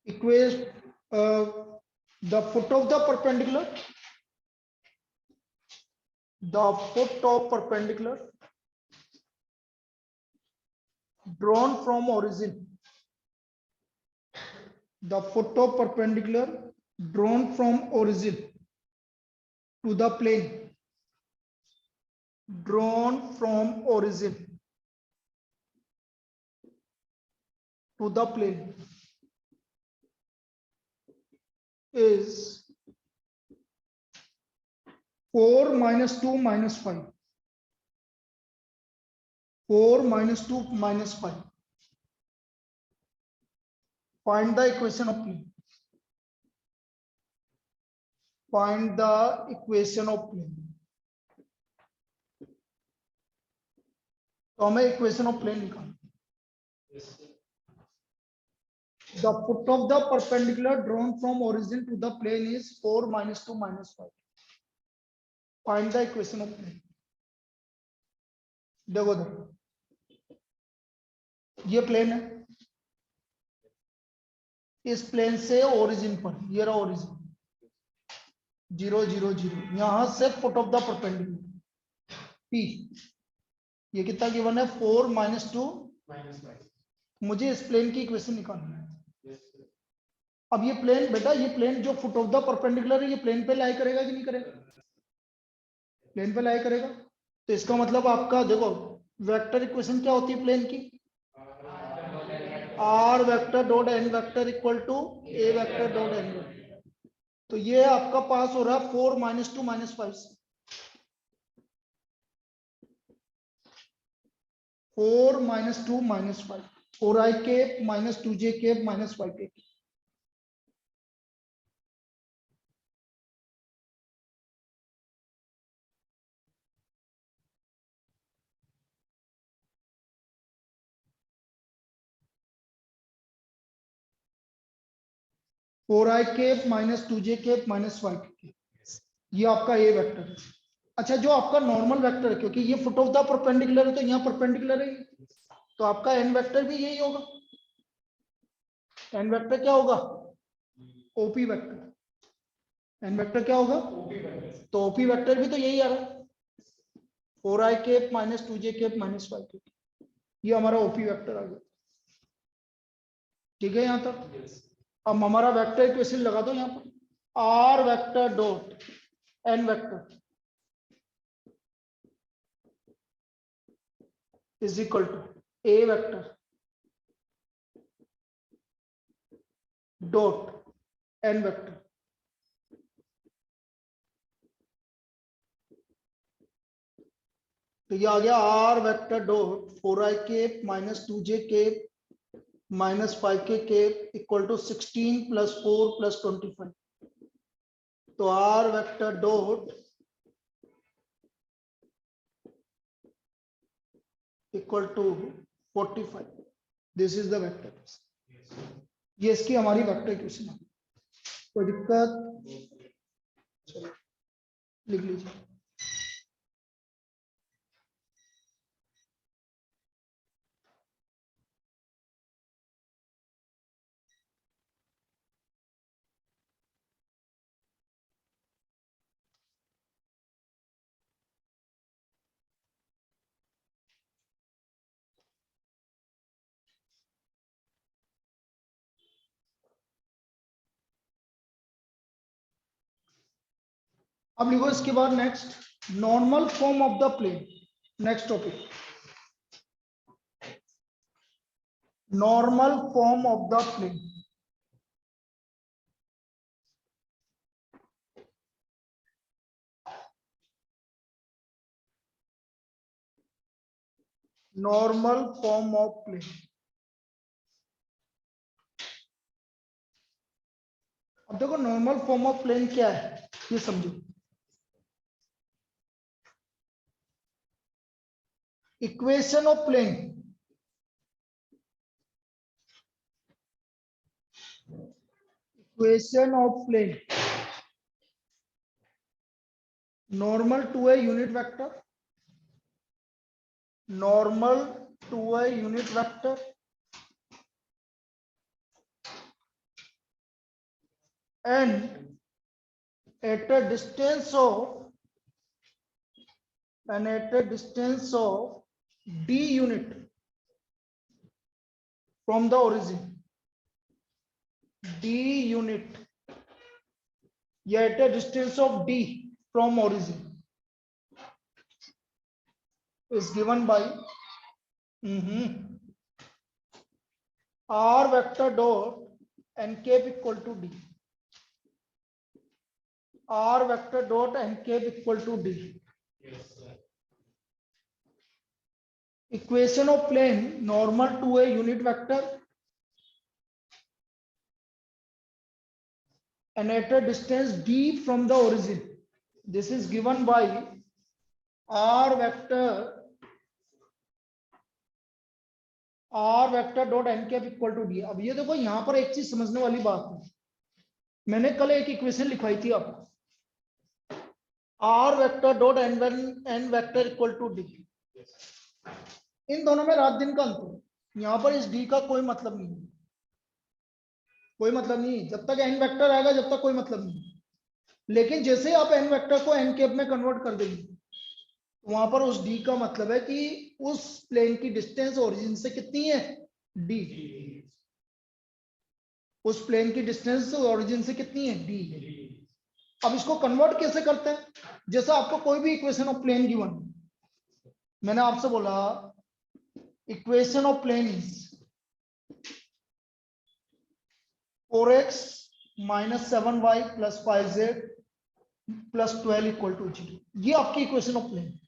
equate the foot of the perpendicular, drawn from origin, the foot of perpendicular drawn from origin to the plane, drawn from origin to the plane is 4 minus 2 minus 5. 4 minus 2 minus 5. Find the equation of plane. Find the equation of plane. तो हमें equation of plane निकालना. The foot of the perpendicular drawn from origin to the plane is 4 minus 2 minus 5. Find the equation of plane. देखो ये plane है, इस plane से origin पर, ये रहा ओरिजिन 0 0 0, यहां से foot of the perpendicular P, ये कितना गिवन है 4 minus 2 minus 5. मुझे इस प्लेन की इक्वेशन निकालना है. अब ये प्लेन बेटा, ये प्लेन जो फुट ऑफ द परपेंडिकुलर है, ये प्लेन पे लाई करेगा कि नहीं करेगा? प्लेन पे लाई करेगा. तो इसका मतलब आपका देखो वेक्टर इक्वेशन क्या होती है प्लेन की? R vector dot n vector equal to a vector dot n vector. तो ये आपका पास हो रहा है 4 minus 2 minus 5. 4 minus 2 minus 5. 4i cap minus 2j cap minus 5 cap. Four i cap minus 2j cap minus 5 cap. ये आपका ए vector है. अच्छा, जो आपका नॉर्मल वेक्टर है, क्योंकि ये फुट ऑफ द परपेंडिकुलर है तो यहाँ परपेंडिकुलर है, तो आपका एन वेक्टर भी यही होगा. एन वेक्टर क्या होगा? OP vector. एन वेक्टर क्या होगा? तो ओपी वेक्टर भी तो यही आ रहा है, 4i cap minus 2j cap minus 5 cap. ये हमारा ओपी वेक्टर आ गया. ठीक है यहाँ तक. अब हमारा वेक्टर इक्वेशन लगा दो यहाँ पर. R vector dot n vector is equal to a vector dot n vector. तो ये आ गया r vector dot 4i cap minus 2j cap minus 5 k cap equal to 16 plus 4 plus 25. तो r vector dot equal to 45. This is the vector. ये इसकी हमारी vector equation है. कोई दिक्कत? चलो लिख लीजिए. अब लिखो इसके बाद next normal form of the plane. Next topic normal form of the plane. Normal form of plane. अब देखो नॉर्मल फॉर्म ऑफ प्लेन क्या है ये समझो. Equation of plane, equation of plane normal to a unit vector, normal to a unit vector and at a distance of d unit from the origin, d unit, या at a distance of d from origin is given by r vector dot n cap equal to d, r vector dot n cap equal to d. Equation of plane normal to a unit vector and at a distance d from the origin, this is given by r vector dot n cap equal to d. अब ये देखो यहां पर एक चीज समझने वाली बात है, मैंने कल एक इक्वेशन लिखवाई थी आपको, r vector dot n vector equal to d. इन दोनों में रात दिन का अंतर है, यहां पर इस d का कोई मतलब नहीं है, कोई मतलब नहीं, जब तक n वेक्टर आएगा जब तक कोई मतलब नहीं। लेकिन जैसे ही आप n वेक्टर को n कैप में कन्वर्ट कर देंगे, वहां पर उस d का मतलब है कि उस प्लेन की डिस्टेंस ओरिजिन से कितनी है, d। उस प्लेन की डिस्टेंस ओरिजिन से कितनी है, d। अब इसको कन्वर्ट कैसे करते हैं, जैसे आपको कोई भी इक्वेशन ऑफ प्लेन गिवन, मैंने आपसे बोला equation of plane is 4x minus 7y plus 5z plus 12 equal to 0, ये आपकी इक्वेशन ऑफ प्लेन।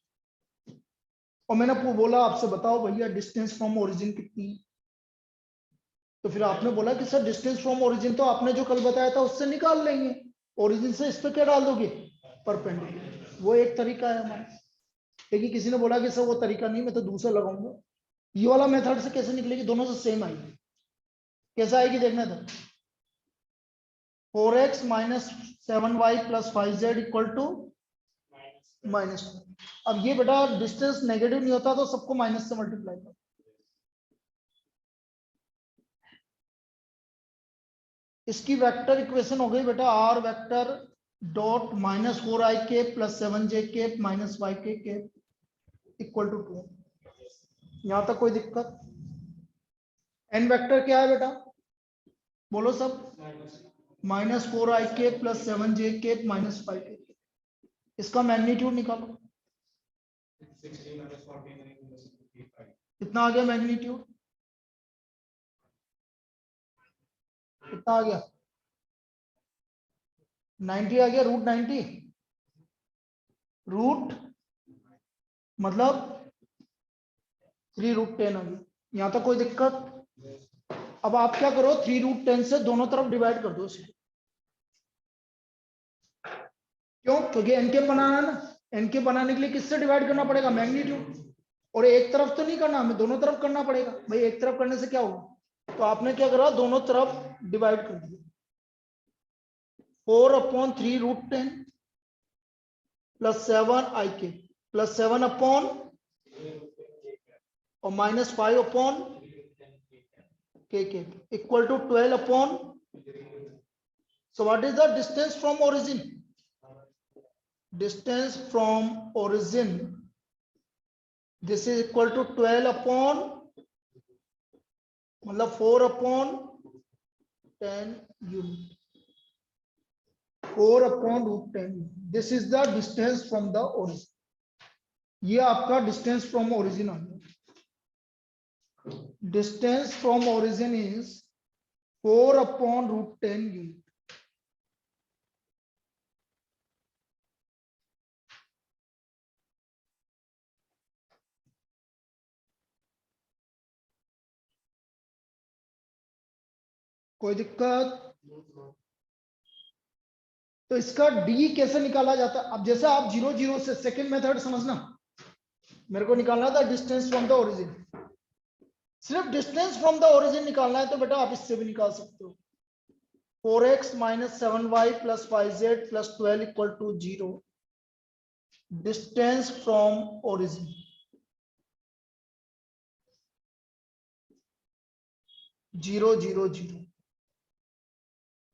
और मैंने आपको बोला आपसे बताओ भैया डिस्टेंस फ्रॉम ओरिजिन कितनी है, तो फिर आपने बोला कि सर डिस्टेंस फ्रॉम ओरिजिन तो आपने जो कल बताया था उससे निकाल लेंगे, ओरिजिन से इस पे क्या डाल दोगे, परपेंडिकुलर। वो एक तरीका है हमारा, लेकिन किसी ने बोला कि सर वो तरीका नहीं, मैं तो दूसरा लगाऊंगा। ये वाला मेथड से कैसे निकलेगी, दोनों से सेम आएगी, कैसा आएगी देखना था, 4x minus 7y plus 5z equal to minus. अब ये बेटा डिस्टेंस नेगेटिव नहीं होता तो सबको माइनस से मल्टीप्लाई करो, इसकी वेक्टर इक्वेशन हो गई बेटा r vector dot minus 4i cap plus 7j cap minus y k cap equal to 2। यहां तक कोई दिक्कत? n वेक्टर क्या है बेटा, बोलो सब, minus 4i cap plus 7j cap minus 5 k, इसका मैग्नीट्यूड निकालो, कितना आ गया मैग्नीट्यूड, कितना आ गया, 90 आ गया, रूट 90, रूट मतलब 3 रूट 10 आ गया। यहां तक कोई दिक्कत? अब आप क्या करो, 3 रूट 10 से दोनों तरफ डिवाइड कर दो इसे, क्यों, क्योंकि एनके बनाना है ना, एनके बनाने के लिए किससे डिवाइड करना पड़ेगा, मैग्नीट्यूड। और एक तरफ तो नहीं करना, हमें दोनों तरफ करना पड़ेगा भाई, एक तरफ करने से क्या होगा, तो आपने क्या करा, दोनों तरफ डिवाइड कर दिया, 4/3 root 10 plus 7i k plus 7 upon और minus 5 upon k equal to 12 upon. So what is the distance from origin, distance from origin, this is equal to 12 upon मतलब 4/10 unit, 4/√10, this is the distance from the origin. ये आपका distance from origin आ गया, distance from origin is 4/√10 unit. कोई दिक्कत? तो इसका d कैसे निकाला जाता है, अब जैसे आप 0 0 से, सेकंड मेथड समझना, मेरे को निकालना था डिस्टेंस फ्रॉम द ओरिजिन, सिर्फ डिस्टेंस फ्रॉम द ओरिजिन निकालना है, तो बेटा आप इससे भी निकाल सकते हो, 4x minus 7y plus 5z plus 12 equal to 0, distance from origin, 0 0 0।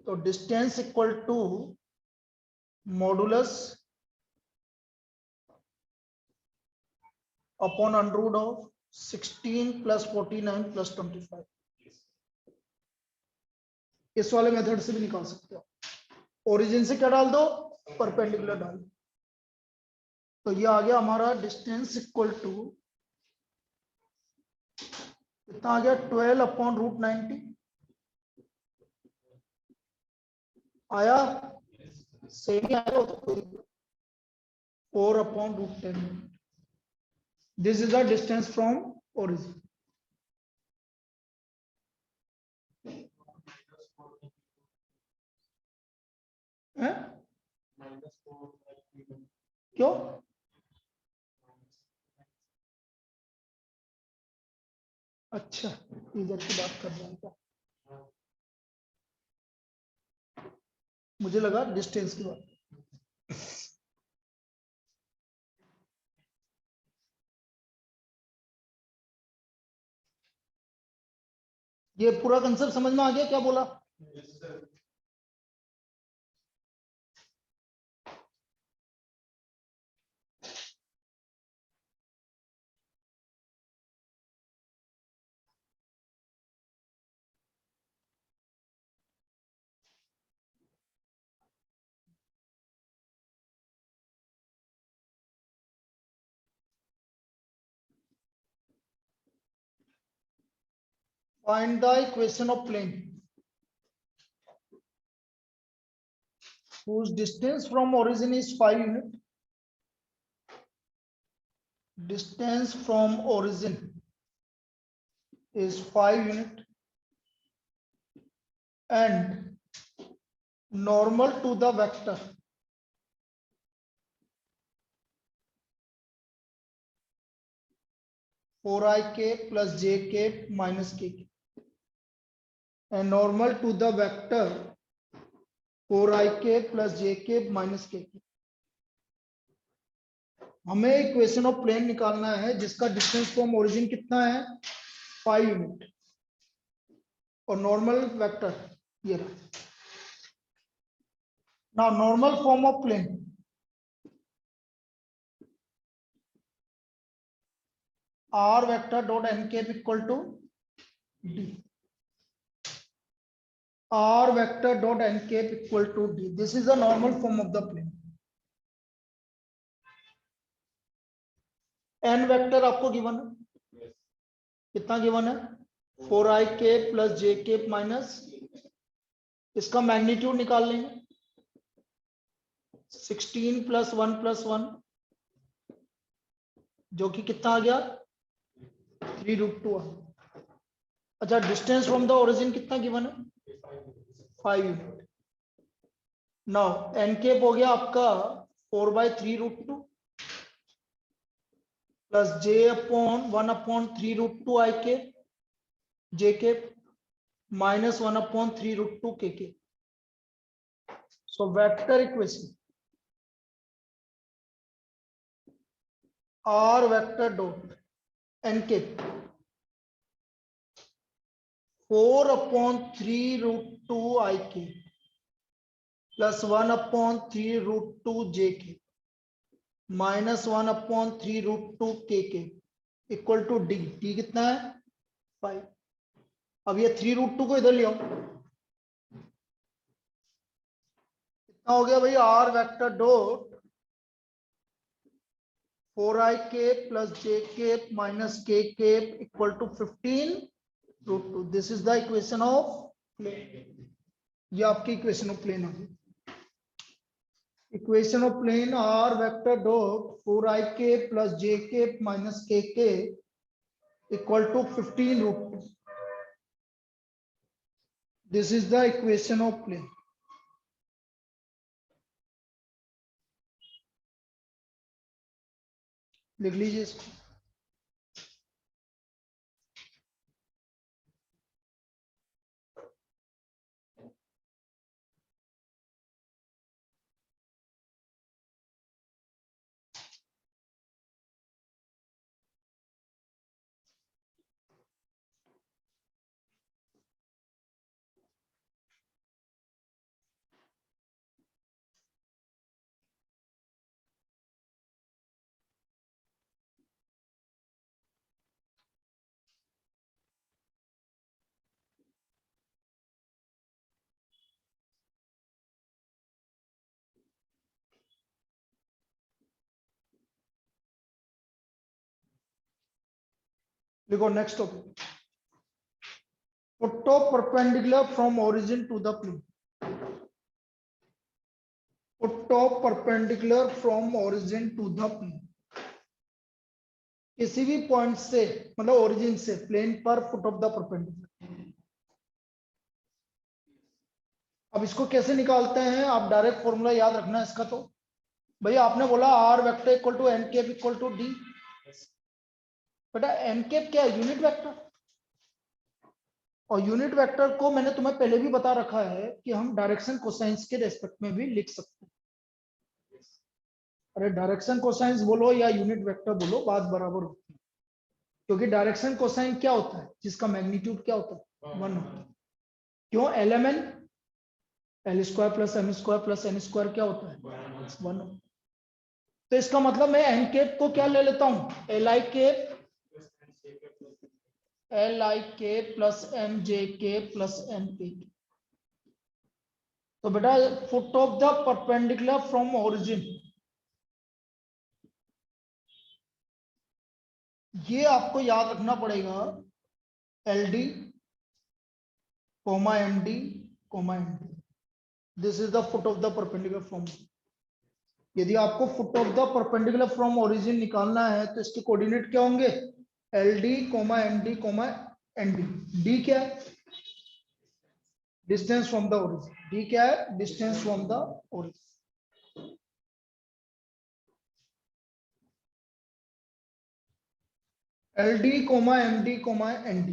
तो distance equal to modulus upon under root of 16 plus 49 plus 25। इस वाले मेथड से भी निकाल सकते हो। ओरिजिन से क्या डाल दो, परपेंडिकुलर डाल दो। तो ये आ गया हमारा डिस्टेंस इक्वल टू कितना आ गया, 12 अपॉन रूट 90 आया, सेम ही आया तो 4 upon root 10। This is the distance from origin. क्यों? अच्छा, इधर की बात कर रहे हैं क्या? मुझे लगा डिस्टेंस की बात। ये पूरा कंसेप्ट समझ में आ गया क्या बोला? Find the equation of plane whose distance from origin is 5 unit. Distance from origin is 5 unit and normal to the vector for I k plus j k minus k and normal to the vector for I k plus j k minus k। हमें equation of plane निकालना है जिसका distance from origin कितना है, 5 unit, और normal vector ये रहा। Now normal form of plane, r vector dot n cap equal to d, r vector dot n cap equal to d. This is the normal form of the plane. N vector आपको given है, कितना given है, 4i cap plus j cap minus, इसका magnitude निकाल लेंगे, 16 plus 1 plus 1 जो कि कितना आ गया, 3√2। अच्छा, डिस्टेंस फ्रॉम द ओरिजिन कितना गिवन है, 5 यूनिट। नाउ एन कैप हो गया आपका 4/3√2 plus j upon 1/3√2 i cap j cap minus 1/3√2 k cap. So vector equation r vector dot n cap 4/3√2 i k plus 1/3√2 j k minus 1/3√2 k k equal to d. D कितना है, 5। अब ये 3√2 को इधर ले आओ, कितना हो गया भाई, r vector dot 4i cap plus j cap minus k cap equal to 15√2। This is the equation of plane. ये आपकी इक्वेशन ऑफ प्लेन होगी। Equation of plane r vector dot 4i cap plus j cap minus k cap equal to 15√2। This is the equation of plane. लिख लीजिए इसको। देखो next topic, foot of perpendicular from origin to the plane. Foot of perpendicular from origin to the plane, किसी भी point से मतलब origin से plane पर पुट ऑफ द परपेंडिकुलर। अब इसको कैसे निकालते हैं, आप डायरेक्ट फॉर्मूला याद रखना इसका। तो भैया आपने बोला r vector equal to n cap equal to d. बेटा एन कैप क्या है, यूनिट वेक्टर। और यूनिट वेक्टर को मैंने तुम्हें पहले भी बता रखा है कि हम डायरेक्शन कोसाइंस के रेस्पेक्ट में भी लिख सकते हैं। अरे डायरेक्शन कोसाइंस बोलो या यूनिट वेक्टर बोलो, बात बराबर होती है, क्योंकि डायरेक्शन कोसाइन क्या होता है, जिसका मैग्नीट्यूड क्या होता है, 1 होता है। क्यों, LMN L square plus M square plus N square क्या होता है, 1। तो इसका मतलब मैं एन केप को क्या ले लेता हूं, LI के प्लस MJ के प्लस M के। तो बेटा foot of the perpendicular from origin, ये आपको याद रखना पड़ेगा, LD comma MD comma MD, this is the foot of the perpendicular from. यदि आपको foot of the perpendicular from origin निकालना है तो इसके कोऑर्डिनेट क्या होंगे, LD comma MD comma ND। D क्या है, distance from the origin. D क्या है, distance from the origin. LD comma MD comma ND।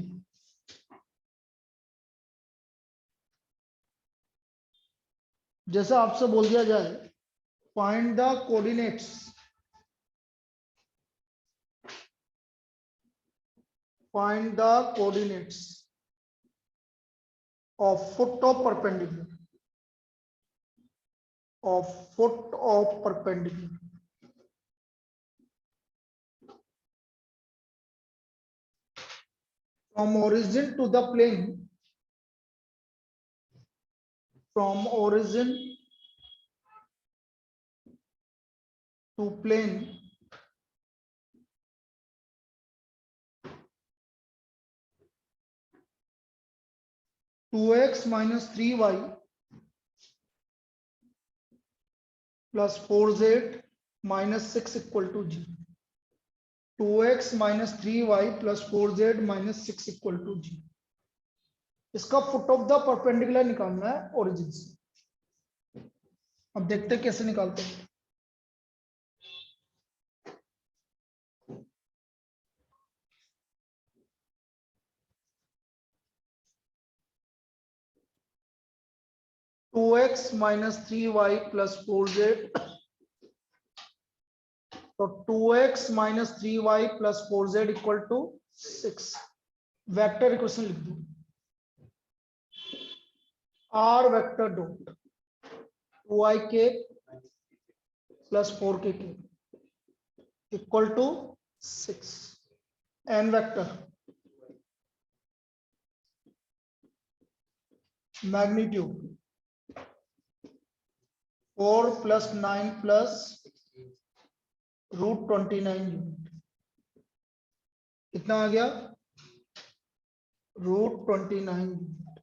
जैसा आपसे बोल दिया जाए find the coordinates of foot of perpendicular from origin to the plane, from origin to plane two x minus 3y plus 4z minus 6 equal to g. 2x minus 3y plus 4z minus 6 equal to g. इसका foot of the perpendicular निकालना है origin से। अब देखते हैं कैसे निकालते हैं। To x minus 3y plus 4z, तो 2x minus 3y plus 4z equal to 6। Vector equation लिख दो, आर वेक्टर डॉट 2i के plus 4k k equal to 6। N vector magnitude 4 plus 9 plus √29 unit. कितना आ गया, √29 यूनिट।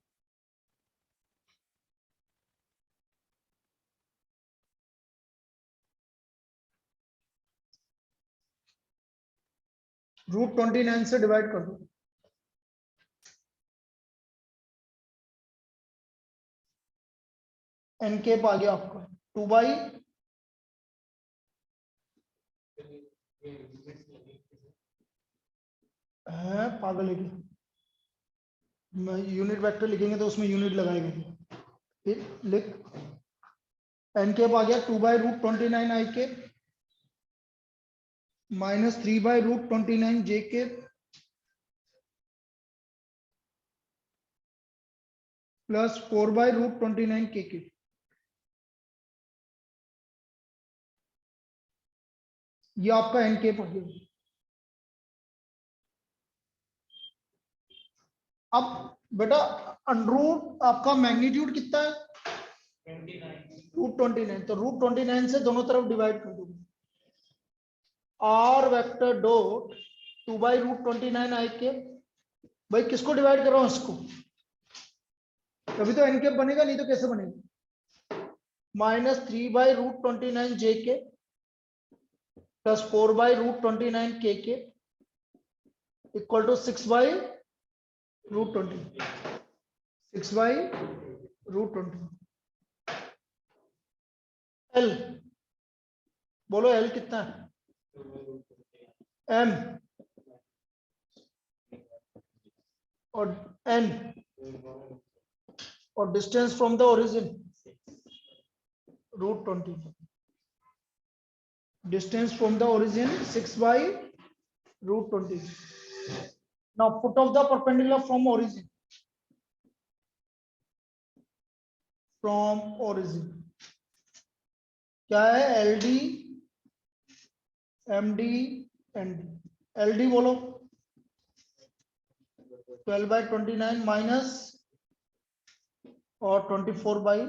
√29 से divide कर दो, एन केप आ गया आपका 2 बाई है, पागल है क्या, यूनिट वेक्टर लिखेंगे तो उसमें यूनिट लगाएगा क्या। फिर लिख, एन केप आ गया 2 बाई √29 आई के minus 3 by √29 J k plus 4 by √29 के। ये आपका एन केप आ गया। अब बेटा अंडरूट आपका मैग्नीट्यूड कितना है, √29, तो √29 से दोनों तरफ डिवाइड कर दो। आर वेक्टर डॉट 2/√29 आई के। भाई किसको डिवाइड कर रहा हूं? इसको। तभी तो एन कैप बनेगा, नहीं तो कैसे बनेगा? -3/√29 जे k plus 4/√29 k equal to 6/√20। 6/√20। L बोलो, एल कितना है? एम और एन और distance from the origin √20। Distance from the origin 6/√20। Now foot of the perpendicular from origin. From origin क्या है? L d, m d and l d बोलो 12/29 minus और 24/।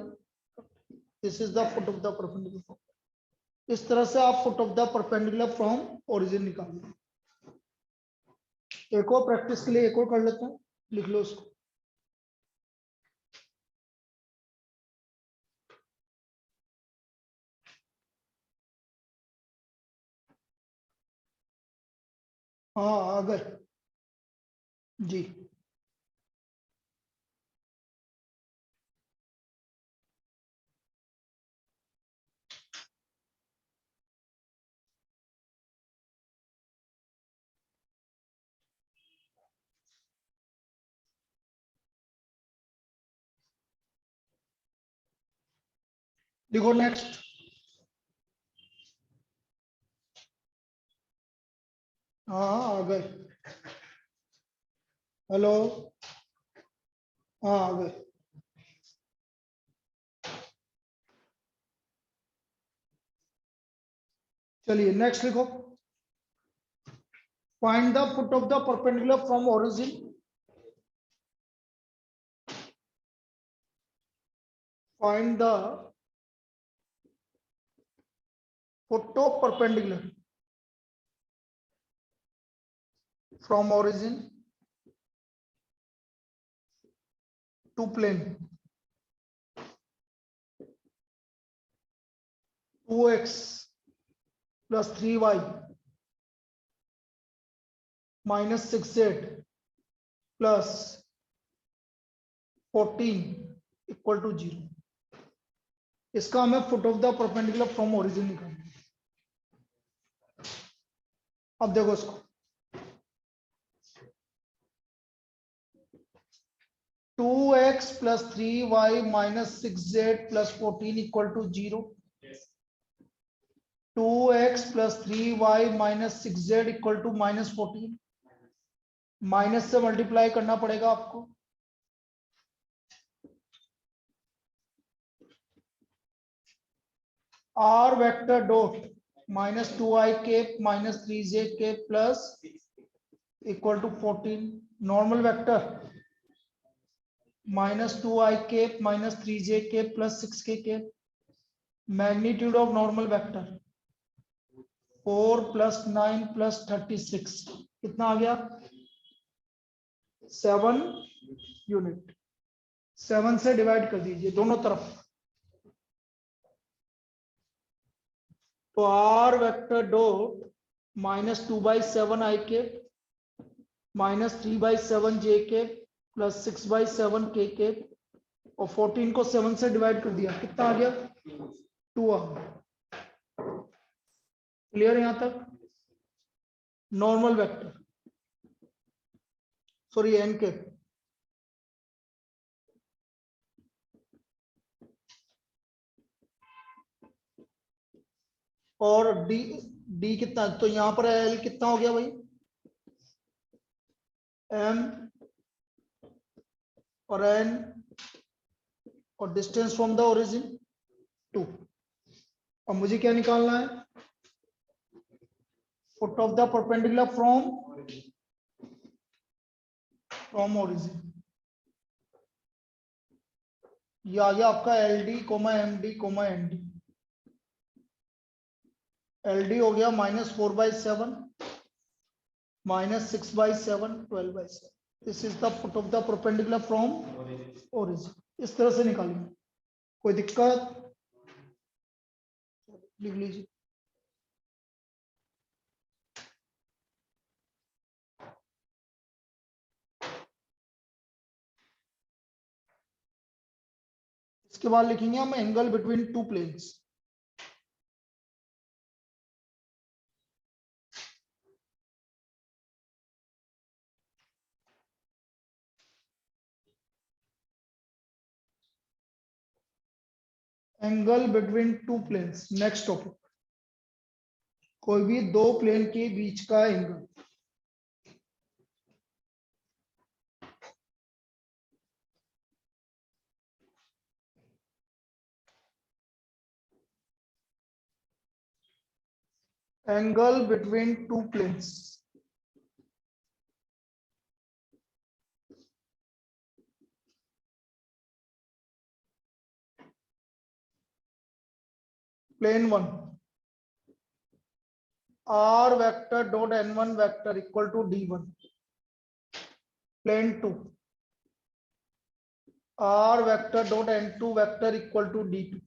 This is the foot of the perpendicular from. इस तरह से आप foot of the perpendicular from origin निकालो। एक और प्रैक्टिस के लिए एक और कर लेते हैं, लिख लो उसको। हाँ आ गए जी। लिखो नेक्स्ट। हाँ आ गए। हेलो, हाँ आ गए। चलिए नेक्स्ट लिखो। Find the foot of the perpendicular from origin. Find the foot of perpendicular from origin to plane. 2x plus 3y minus 6z plus 14 equal to 0। इसका हमें फुट of the perpendicular from origin निकालना है। अब देखो इसको, 2x plus 3y minus 6z plus 14 equal to 0। 2x plus 3y minus 6z equal to -14। Minus से multiply करना पड़ेगा आपको। R vector dot -2i cap minus 3j cap plus equal to 14। Normal vector -2i cap minus 3j cap plus 6k cap. Magnitude of normal vector 4 + 9 + 36 कितना आ गया? 7 unit. 7 से divide कर दीजिए दोनों तरफ। तो आर वेक्टर डॉट -2/7 i के -3/7 j के प्लस 6/7 k के और 14 को 7 से डिवाइड कर दिया, कितना आ गया? 2 आ गया। क्लियर है यहां तक? नॉर्मल वेक्टर, सॉरी एन के। और डी, डी कितना? तो यहां पर एल कितना हो गया भाई? एम और एन और डिस्टेंस फ्रॉम द ओरिजिन 2। अब मुझे क्या निकालना है? Foot of the perpendicular from origin. ये आ गया आपका l d comma m d comma n d. L d हो गया -4/7 -6/7 12/7. This is the foot of the perpendicular from origin. इस तरह से निकालेंगे, कोई दिक्कत? लिख लीजिए। इसके बाद लिखेंगे हम angle between two planes. Angle between two planes, next topic. कोई भी दो प्लेन के बीच का angle. Angle between two planes. Plane 1 r vector dot n1 vector equal to d1। Plane 2 r vector dot n2 vector equal to d2।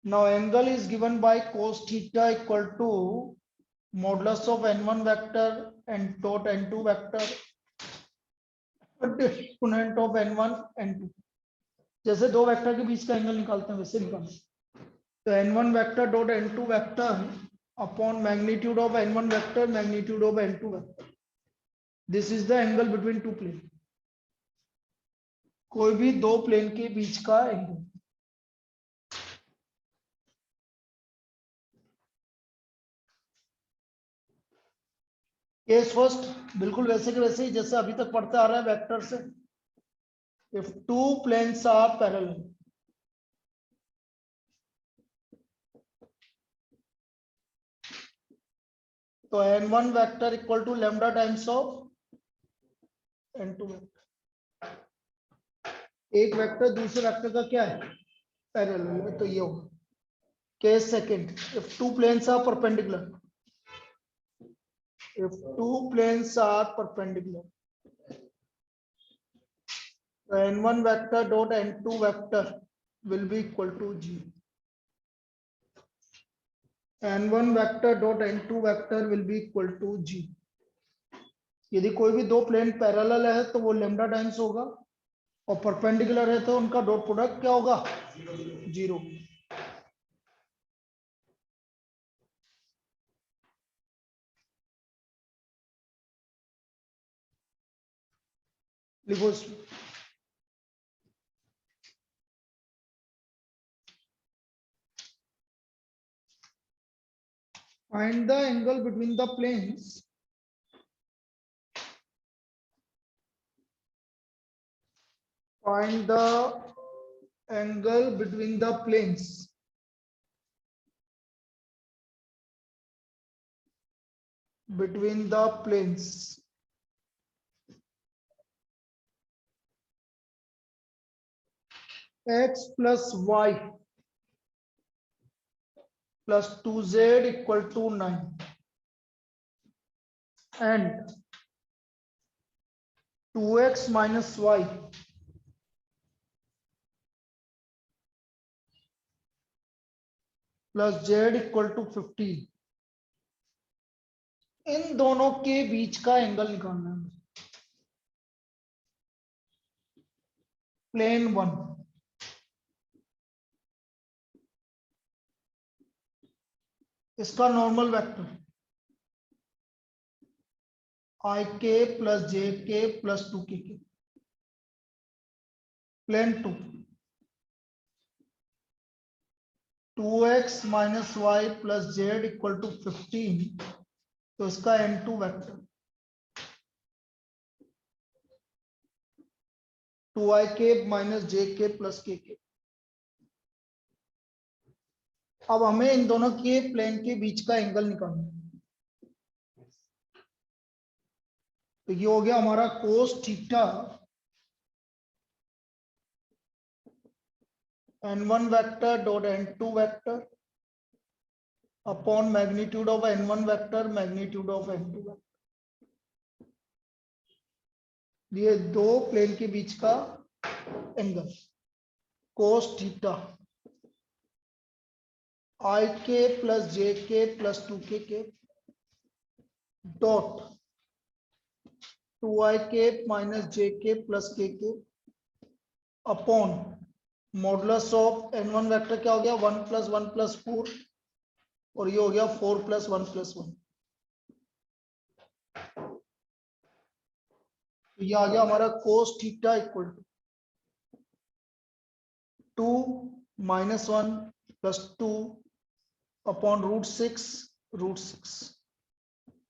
now angle is given by cos theta equal to modulus of n1 vector and dot n2 vector exponent of n1 n2। जैसे दो vector के बीच का angle निकालते हैं वैसे निकालते हैं। तो n1 vector dot n2 vector upon magnitude of n1 vector magnitude of n2 vector. This is the angle between two plane. कोई भी दो प्लेन के बीच का एंगल। केस फर्स्ट बिल्कुल वैसे के वैसे ही जैसे अभी तक पढ़ते आ रहा है वेक्टर से। If two planes are parallel, तो n1 vector equal to lambda times of n2 vector. एक वेक्टर दूसरे वेक्टर का क्या है? पैरेलल है, तो ये होगा। Case second, if two planes are perpendicular, if two planes are perpendicular, the n1 vector dot n2 vector will be equal to 0. n1 vector dot n2 vector will be equal to 0. यदि कोई भी दो plane parallel है तो वो lambda times होगा, और perpendicular है तो उनका डॉट प्रोडक्ट क्या होगा? 0। लिखो इसमें। Find the angle between the planes find the angle between the planes x plus y plus 2z equal to 9 and 2x minus y plus z equal to 15। इन दोनों के बीच का एंगल निकालना है। प्लेन 1, इसका नॉर्मल वेक्टर आई के plus j k plus 2k। Plane 2, 2x minus y plus z equal to 15, तो इसका n2 वेक्टर 2i के माइनस जे के प्लस के। अब हमें इन दोनों के प्लेन के बीच का एंगल निकालना है। तो ये हो गया हमारा cos theta n1 vector dot n2 vector upon magnitude of n1 vector magnitude of n2 vector. ये दो प्लेन के बीच का एंगल कोस थीटा I के plus j k plus 2k dot 2i के माइनस जे के प्लस के upon modulus of n1 vector क्या हो गया 1 + 1 + 4 और ये हो गया 4 + 1 + 1। तो ये आ गया हमारा cos theta equal to 2 - 1 + 2 upon √6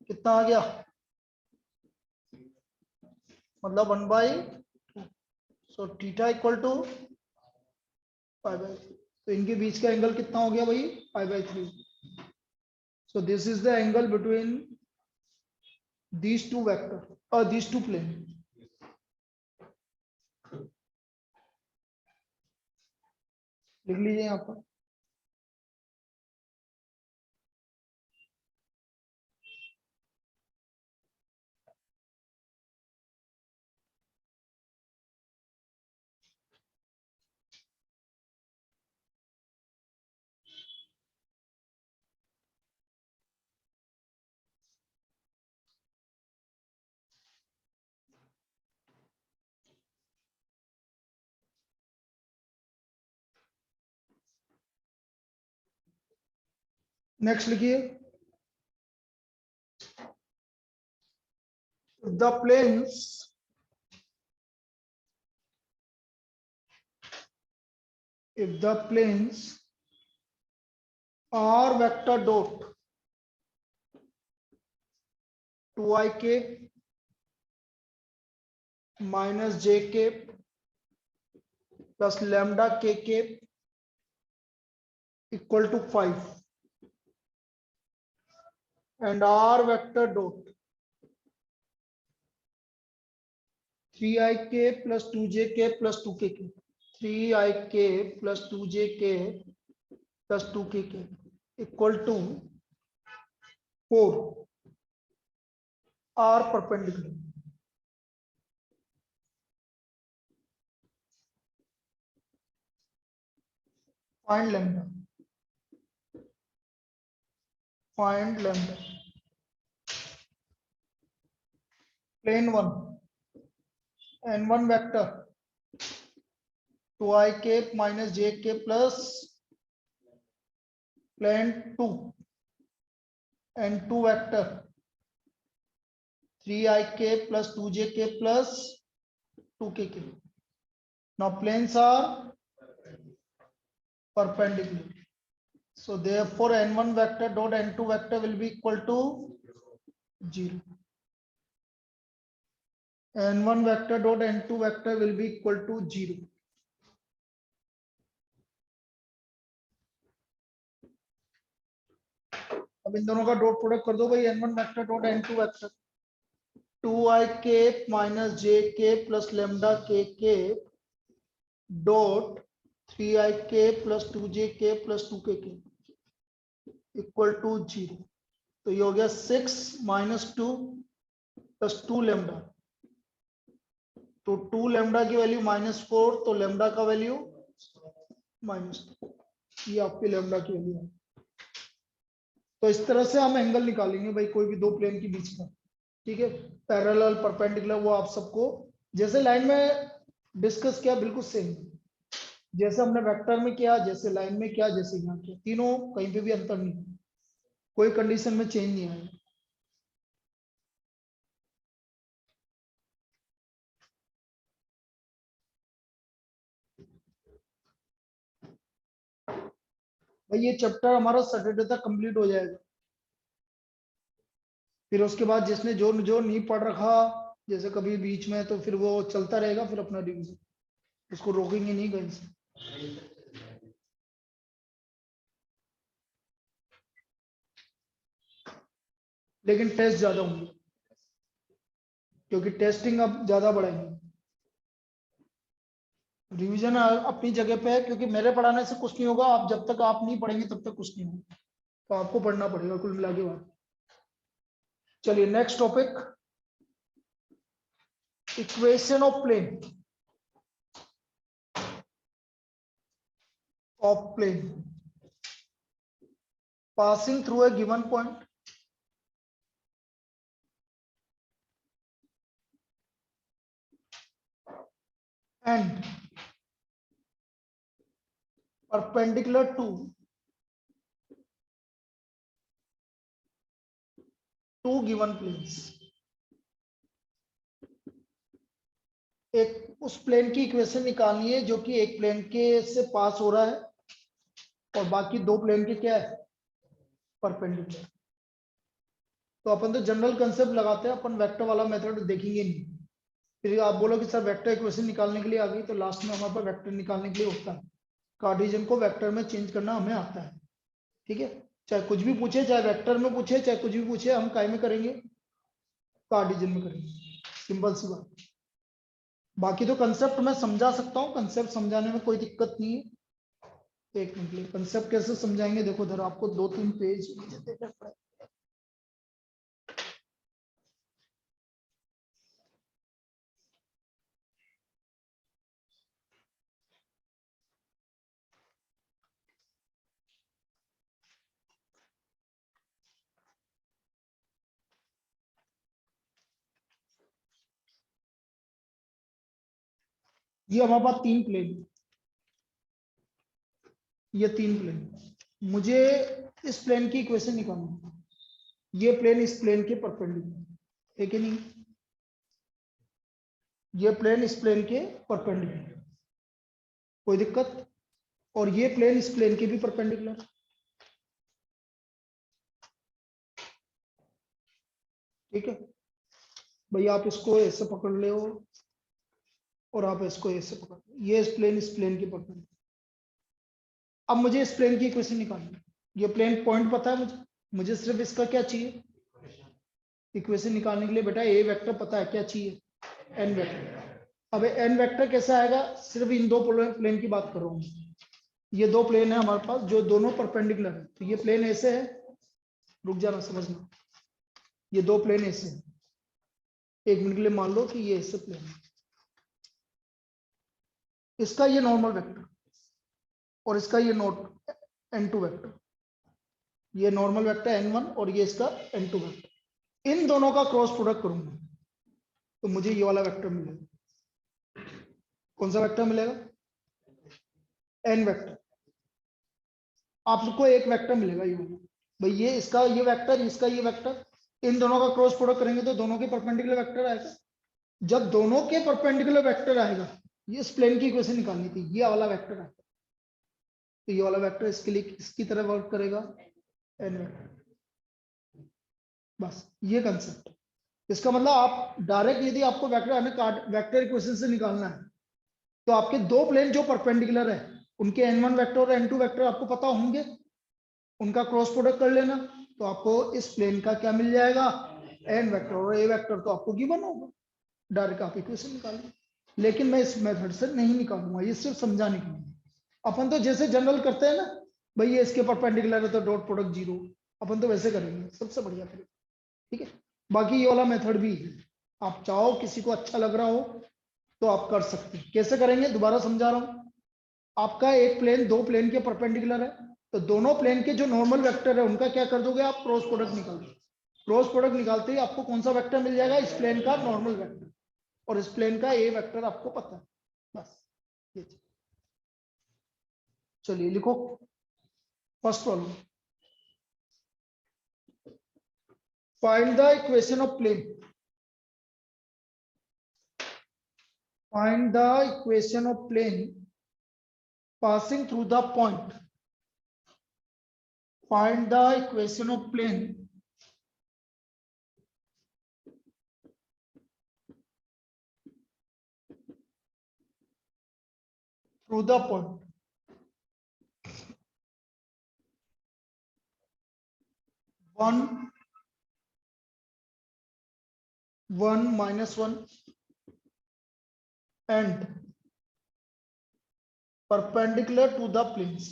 कितना आ गया मतलब 1/2। So theta equal to π/3। तो इनके बीच का एंगल कितना हो गया भाई π/3। So this is the angle between these two vector or these two plane। लिख लीजिए यहाँ पर। नेक्स्ट लिखिए the planes if the planes are vector dot 2ik minus jk plus lambda kk equal to 5 and r vector dot 3ik plus 2jk plus 2kk 3ik plus 2jk plus 2kk equal to 4 are perpendicular। Find lambda। Find lambda। Plane 1 n1 vector 2ik minus jk plus plane 2 n2 vector 3ik plus 2jk plus 2kk। Now planes are perpendicular. So therefore n1 vector dot n2 vector will be equal to 0। n1 vector dot n2 vector will be equal to 0। अब इन दोनों का dot product कर दो भाई n1 vector dot n2 vector 2ik minus jk plus lambda kk dot 3ik plus 2jk plus 2kk equal to 0। तो ये हो गया 6 - 2 plus 2 lambda। तो 2 lambda की वैल्यू -4 तो lambda का वैल्यू -2। ये आपकी lambda की वैल्यू है। तो इस तरह से हम एंगल निकालेंगे भाई कोई भी दो प्लेन के बीच का। ठीक है पैरेलल परपेंडिकुलर वो आप सबको जैसे लाइन में डिस्कस किया बिल्कुल सेम जैसे हमने वेक्टर में किया जैसे लाइन में किया जैसे यहाँ किया तीनों कहीं पे भी अंतर नहीं कोई कंडीशन में चेंज नहीं आएगा। भाई ये चैप्टर हमारा सैटरडे तक कंप्लीट हो जाएगा। फिर उसके बाद जिसने जो जो नहीं पढ़ रखा जैसे कभी बीच में तो फिर वो चलता रहेगा फिर अपना रिवीजन उसको रोकेंगे नहीं कहीं से। लेकिन टेस्ट ज्यादा होंगे क्योंकि टेस्टिंग अब ज्यादा बढ़ाएंगे। रिवीजन अपनी जगह पे है क्योंकि मेरे पढ़ाने से कुछ नहीं होगा आप जब तक आप नहीं पढ़ेंगे तब तक कुछ नहीं होगा। तो आपको पढ़ना पड़ेगा कुल मिला के बात। चलिए next topic, equation of plane passing through a given point and perpendicular to two given planes। एक उस प्लेन की इक्वेशन निकालनी है जो कि एक प्लेन के से पास हो रहा है और बाकी दो प्लेन के क्या है, परपेंडिकुलर। तो अपन तो जनरल कंसेप्ट लगाते हैं, अपन वेक्टर वाला मेथड देखेंगे नहीं। फिर आप बोलो कि सर वेक्टर इक्वेशन निकालने के लिए आ गई, तो लास्ट में हमारे पास वेक्टर निकालने के लिए होता है, कार्टेशियन को वेक्टर में चेंज करना हमें आता है। ठीक है, चाहे कुछ भी पूछे, चाहे वेक्टर में पूछे, चाहे कुछ भी पूछे, हम काय में करेंगे, कार्टेशियन में करेंगे, सिंपल सी बात। बाकी तो कंसेप्ट मैं समझा सकता हूँ, कंसेप्ट समझाने में कोई दिक्कत नहीं है। एक मिनट, कंसेप्ट कैसे समझाएंगे, देखो उधर आपको 2-3 पेज देने पड़े। ये हमारे पास 3 प्लेन, ये 3 प्लेन, मुझे इस प्लेन की इक्वेशन निकालनी है। ये प्लेन इस प्लेन के परपेंडिकुलर है कि नहीं, ये प्लेन इस प्लेन के परपेंडिकुलर, कोई दिक्कत, और ये प्लेन इस प्लेन के भी परपेंडिकुलर। ठीक है भैया, आप इसको ऐसे पकड़ ले हो और आप इसको ऐसे पकड़ लो, ये इस प्लेन के परपेंडिकुलर। अब मुझे इस प्लेन की इक्वेशन निकालनी है। ये प्लेन पॉइंट पता है मुझे सिर्फ इसका क्या चाहिए, इक्वेशन निकालने के लिए बेटा ए वेक्टर पता है, क्या चाहिए, एन वेक्टर। अब एन वेक्टर कैसे आएगा, सिर्फ इन दो प्लेन की बात कर रहा हूँ। ये दो प्लेन है हमारे पास जो दोनों परपेंडिकुलर है, तो ये प्लेन ऐसे है, रुक जाना समझना, ये दो प्लेन ऐसे है। एक मिनट के लिए मान लो कि ये ऐसे प्लेन है, इसका ये नॉर्मल वेक्टर और इसका ये नोट n2 वेक्टर, ये नॉर्मल वेक्टर n1 और ये इसका n2 वेक्टर, इन दोनों का क्रॉस प्रोडक्ट करूंगा तो मुझे ये वाला वेक्टर मिलेगा। कौन सा वेक्टर मिलेगा, n वेक्टर। आपको एक वेक्टर मिलेगा ये वाला, भाई ये इसका ये वेक्टर, इसका ये वेक्टर, इन दोनों का क्रॉस प्रोडक्ट करेंगे तो दोनों के परपेंडिकुलर वेक्टर आएगा। जब दोनों के परपेंडिकुलर वेक्टर आएगा, ये इस प्लेन की इक्वेशन निकालनी थी, ये वाला वेक्टर आएगा, तो ये वाला वेक्टर इसके लिए इसकी तरह वर्क करेगा, एन वेक्टर। बस ये कंसेप्ट। इसका मतलब आप डायरेक्ट यदि आपको वेक्टर इक्वेशन से निकालना है तो आपके दो प्लेन जो परपेंडिकुलर है उनके n1 वेक्टर और n2 वेक्टर आपको पता होंगे, उनका क्रॉस प्रोडक्ट कर लेना, तो आपको इस प्लेन का क्या मिल जाएगा, n वेक्टर, और a वेक्टर तो आपको गिवन होगा, डायरेक्ट आप इक्वेशन निकालिए। लेकिन मैं इस मेथड से नहीं निकालूंगा, ये सिर्फ समझाने के लिए। अपन तो जैसे जनरल करते हैं ना, भाई ये इसके परपेंडिकुलर है तो डॉट प्रोडक्ट 0, अपन तो वैसे करेंगे, सबसे बढ़िया तरीका। ठीक है, बाकी ये वाला मेथड भी है, आप चाहो किसी को अच्छा लग रहा हो तो आप कर सकते हैं। कैसे करेंगे दोबारा समझा रहा हूं, आपका एक प्लेन दो प्लेन के परपेंडिकुलर है, तो दोनों प्लेन के जो नॉर्मल वेक्टर है उनका क्या कर दोगे आप, क्रॉस प्रोडक्ट निकाल दो। क्रॉस प्रोडक्ट निकालते ही आपको कौन सा वेक्टर मिल जाएगा, इस प्लेन का नॉर्मल वेक्टर, और इस प्लेन का ए वेक्टर आपको पता है। बस ये चलिए लिखो first problem, find the equation of plane, find the equation of plane passing through the point, find the equation of plane through the point 1 1 minus 1 and perpendicular to the planes।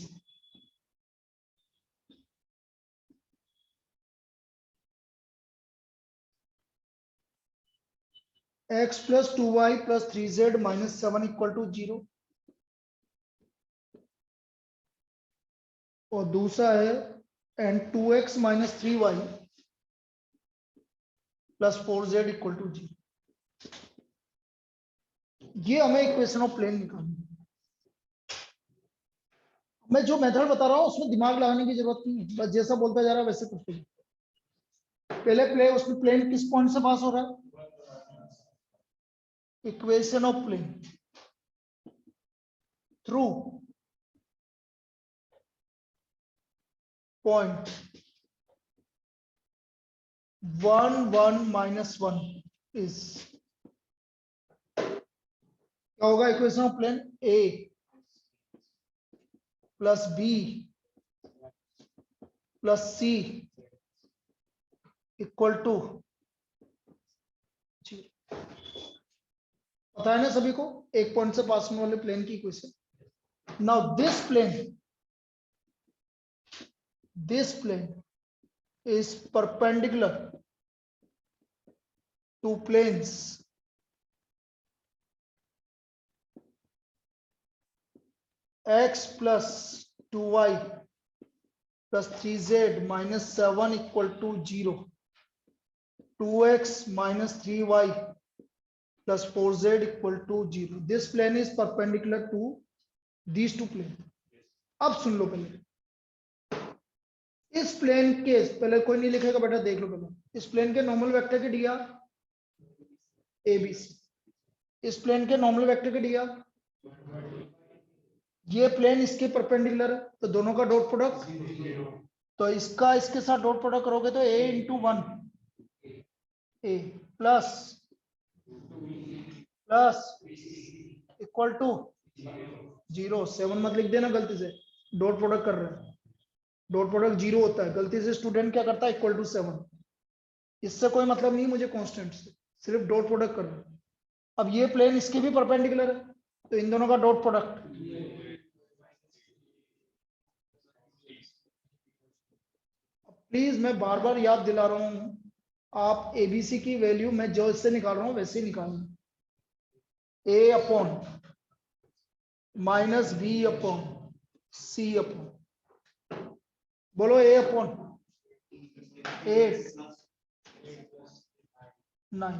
x plus 2y plus 3z minus 7 equal to 0, और दूसरा है and 2x minus 3y plus 4z equal to 0। ये हमें equation of plane निकालनी है। मैं जो method बता रहा हूं उसमें दिमाग लगाने की जरूरत नहीं है, बस जैसा बोलता जा रहा है वैसे करते जाओ। पहले उसमें प्लेन किस पॉइंट से पास हो रहा है, equation of plane through point 1 1 minus 1 is, क्या होगा equation of plane, a plus b plus c equal to, पता है ना सभी को एक पॉइंट से पास होने वाले प्लेन की equation. Now this plane is perpendicular to planes x plus 2y plus 3z minus 7 equal to 0, 2x minus 3y plus 4z equal to 0. This plane is perpendicular to these two planes. अब सुन लो पहले, इस plane के, पहले कोई नहीं लिखेगा बेटा, देख लो पहले, इस प्लेन के नॉर्मल वेक्टर के d r a b c, इस प्लेन के नॉर्मल वेक्टर के डी आर, ये प्लेन इसके परपेंडिकुलर है तो दोनों का डॉट प्रोडक्ट, तो इसका इसके साथ डॉट प्रोडक्ट करोगे तो a into 1 a plus equal to 0, 7 मत लिख देना गलती से, डॉट प्रोडक्ट कर रहे हैं, डॉट प्रोडक्ट 0 होता है, गलती से स्टूडेंट क्या करता है इक्वल टू 7, इससे कोई मतलब नहीं मुझे कांस्टेंट से, सिर्फ डॉट प्रोडक्ट कर रहे हैं। अब ये प्लेन इसके भी परपेंडिकुलर है तो इन दोनों का डॉट प्रोडक्ट, प्लीज मैं बार बार याद दिला रहा हूं, आप एबीसी की वैल्यू मैं जो इससे निकाल रहा हूं वैसे ही निकालना, ए अपॉन माइनस बी अपॉन सी अपॉन, बोलो ए अपॉन 8 9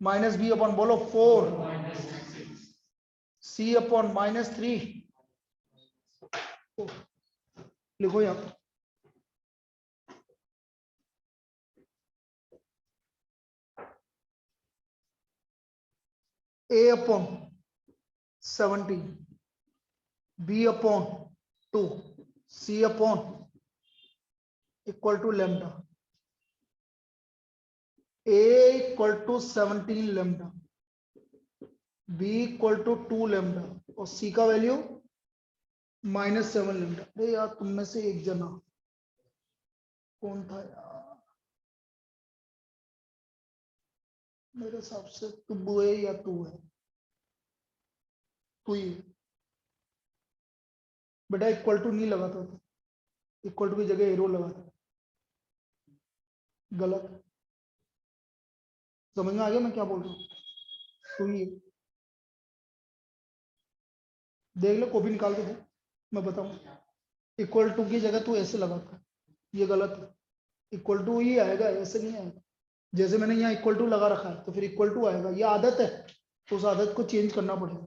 माइनस बी अपॉन बोलो 4, सी अपॉन माइनस 3, लिखो यहाँ पर, a upon 17, b upon 2, c upon equal to lambda, a equal to 17 lambda, b equal to 2 lambda और c का वैल्यू -7 lambda। अरे यार तुम में से एक जना कौन था यार, मेरे हिसाब से तू है या तू है, तू ही बेटा, इक्वल टू नहीं लगाता था, इक्वल टू की जगह एरो लगाता, गलत, समझ में आ गया मैं क्या बोल रहा हूँ, तू ही देख लो, कॉपी निकाल के दे मैं बताऊं, इक्वल टू की जगह तू ऐसे लगाता, ये गलत है, इक्वल टू ही आएगा, ऐसे नहीं आएगा, जैसे मैंने यहाँ इक्वल टू लगा रखा है तो फिर इक्वल टू आएगा, ये आदत है तो उस आदत को चेंज करना पड़ेगा।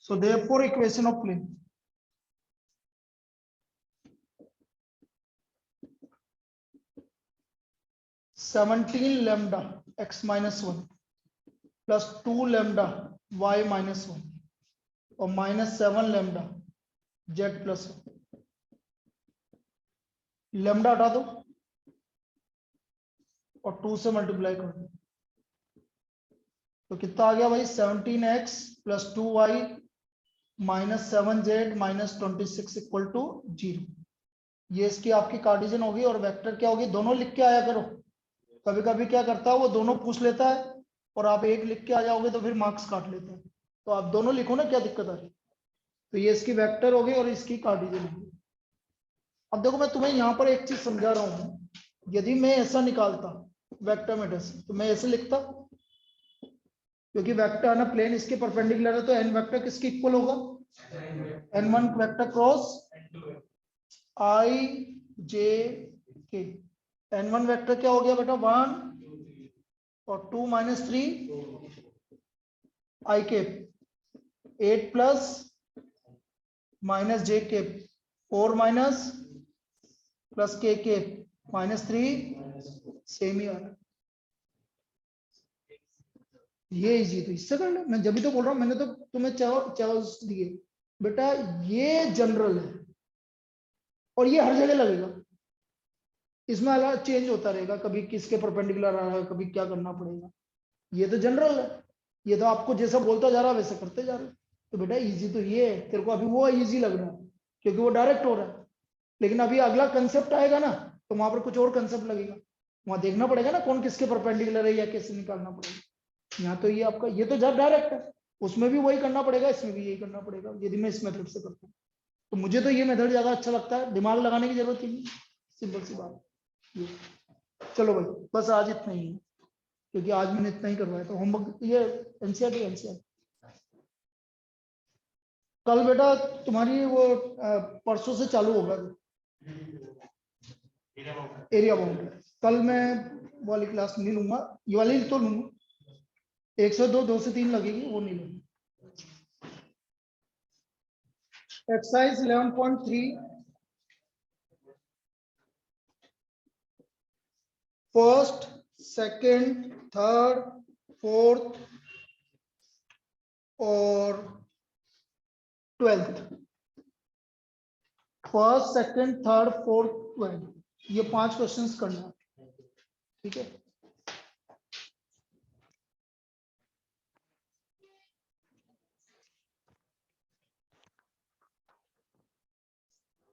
So therefore equation of plane, seventeen lambda x minus 1 plus 2 lambda y minus 1 और -7 लैम्डा z प्लस 1, लैम्डा हटा दो और 2 से मल्टीप्लाई कर दो तो कितना आ गया भाई, 17x plus 2y minus 7z minus 26 equal to 0। ये इसकी आपकी कार्टेशियन होगी और वेक्टर क्या होगी, दोनों लिख के आया करो, कभी कभी क्या करता है वो दोनों पूछ लेता है और आप एक लिख के आ जाओगे तो फिर मार्क्स काट लेता है, तो आप दोनों लिखो ना, क्या दिक्कत आ रही है। तो ये इसकी वेक्टर होगी और इसकी कार्टेशियन होगी। अब देखो मैं तुम्हें यहाँ पर एक चीज समझा रहा हूँ, यदि मैं ऐसा निकालता वेक्टर मेथड से तो मैं ऐसे लिखता, क्योंकि वेक्टर ना प्लेन इसके परपेंडिकुलर है तो एन वेक्टर किसके इक्वल होगा, n1 vector cross i j k। n1 vector क्या हो गया बेटा 1 और 2 minus 3 i cap 8 plus minus j cap 4 minus plus k cap minus 3 same ही आ रहा। ये इजी तो इससे कर ले, मैं जब भी तो बोल रहा हूँ, मैंने तो तुम्हें चॉइस दिए बेटा, ये जनरल है और ये हर जगह लगेगा, इसमें अलग चेंज होता रहेगा, कभी किसके परपेंडिकुलर आ रहा है, कभी क्या करना पड़ेगा। ये तो जनरल है, ये तो आपको जैसा बोलता जा रहा है वैसे करते जा रहे हो। तो बेटा इजी तो ये है, तेरे को अभी वो इजी लग रहा है क्योंकि वो डायरेक्ट हो रहा है, लेकिन अभी अगला कंसेप्ट आएगा ना तो वहां पर कुछ और कंसेप्ट लगेगा, वहां देखना पड़ेगा ना कौन किसके परपेंडिकुलर है या कैसे निकालना पड़ेगा। यहाँ तो ये आपका ये तो जब डायरेक्ट है, उसमें भी वही करना पड़ेगा, इसमें भी यही करना पड़ेगा यदि मैं इस मेथड से करता हूँ। तो मुझे तो ये मेथड ज्यादा अच्छा लगता है, दिमाग लगाने की जरूरत ही नहीं, सिंपल सी बात ये। चलो भाई बस आज इतना ही है, क्योंकि आज मैंने इतना ही करवाया तो होमवर्क ये एनसीईआरटी कल बेटा तुम्हारी वो परसों से चालू होगा एरिया बाउंड्री। कल मैं वाली क्लास नहीं लूंगा, ये वाली तो लूंगा, 102 2 से 3 लगेगी वो नहीं लूंगा। Exercise 11.3 first second third fourth और 12th, first second third fourth 12th, ये 5 क्वेश्चंस करना है, ठीक है।